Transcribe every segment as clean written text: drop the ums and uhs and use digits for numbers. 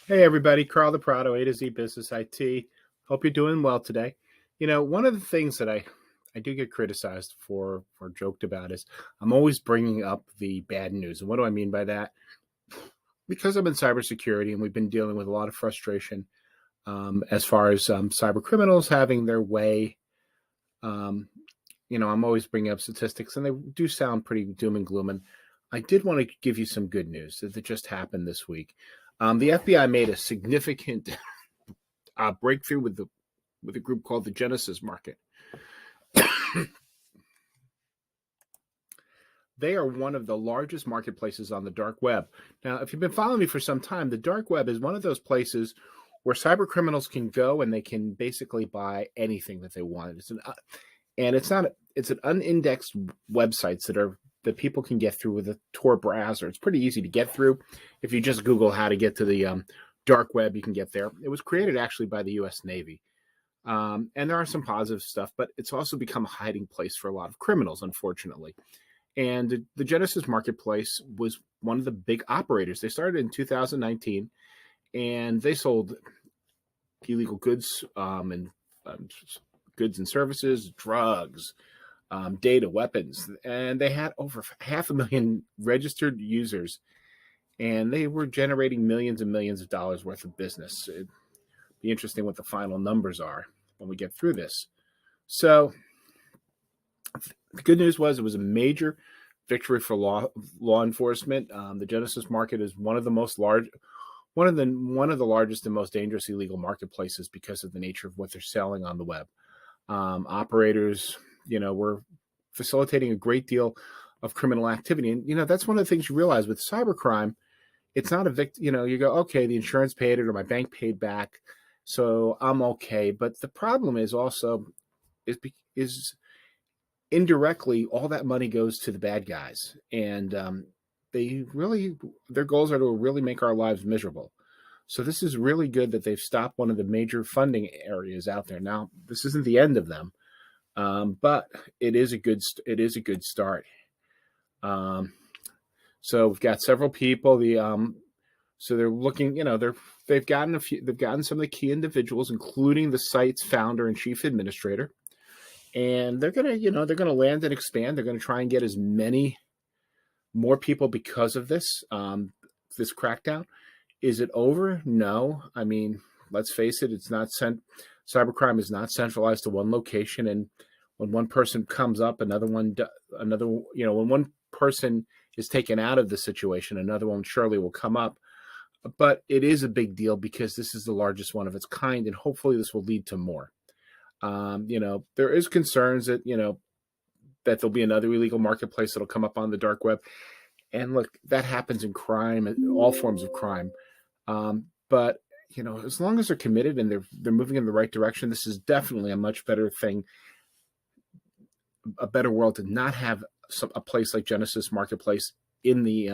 Hey everybody, Carl the Prado, A to Z Business IT. Hope you're doing well today. One of the things that I do get criticized for or joked about is I'm always bringing up the bad news. And what do I mean by that? Because I'm in cybersecurity and we've been dealing with a lot of frustration as far as cyber criminals having their way. Um, I'm always bringing up statistics and they do sound pretty doom and gloom. And I did want to give you some good news that just happened this week. The FBI made a significant breakthrough with a group called the Genesis Market. They are one of the largest marketplaces on the dark web. Now, if you've been following me for some time, the dark web is one of those places where cyber criminals can go and they can basically buy anything that they want. It's an unindexed websites that people can get through with a Tor browser. It's pretty easy to get through. If you just Google how to get to the dark web, you can get there. It was created actually by the U.S. Navy. And there are some positive stuff, but it's also become a hiding place for a lot of criminals, unfortunately. And the Genesis Marketplace was one of the big operators. They started in 2019, and they sold illegal goods and goods and services, drugs, data, weapons, and they had over 500,000 registered users, and they were generating millions and millions of dollars worth of business. It'd be interesting what the final numbers are when we get through this. So the good news was it was a major victory for law enforcement. The Genesis Market is one of the largest and most dangerous illegal marketplaces because of the nature of what they're selling on the web. Operators, were facilitating a great deal of criminal activity, and that's one of the things you realize with cybercrime. It's not a victim. You go, okay, the insurance paid it or my bank paid back, so I'm okay. But the problem is also is indirectly all that money goes to the bad guys, and their goals are to really make our lives miserable. So this is really good that they've stopped one of the major funding areas out there. Now, this isn't the end of them, but it is a good start. So we've got several people. So they're looking. They've gotten some of the key individuals, including the site's founder and chief administrator. And they're gonna land and expand. They're gonna try and get as many more people because of this crackdown. Is it over? No. I mean, let's face it. It's not cybercrime is not centralized to one location, and when one person comes up, when one person is taken out of the situation, another one surely will come up. But it is a big deal because this is the largest one of its kind, and hopefully this will lead to more. There is concerns that, that there'll be another illegal marketplace that'll come up on the dark web. And look, that happens in crime, all forms of crime. But as long as they're committed and they're moving in the right direction, this is definitely a much better thing, a better world to not have a place like Genesis Marketplace in the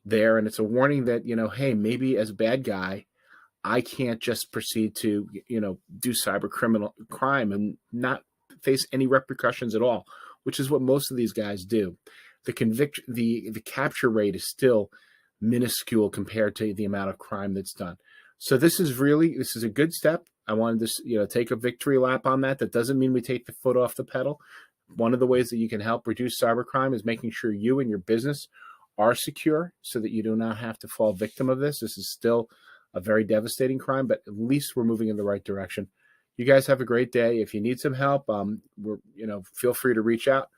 there. And it's a warning that, hey, maybe as a bad guy, I can't just proceed to, do crime and not face any repercussions at all, which is what most of these guys do. The capture rate is still minuscule compared to the amount of crime that's done. So this is a good step. I wanted to, take a victory lap on that. That doesn't mean we take the foot off the pedal. One of the ways that you can help reduce cybercrime is making sure you and your business are secure so that you do not have to fall victim of this. This is still a very devastating crime, but at least we're moving in the right direction. You guys have a great day. If you need some help, feel free to reach out.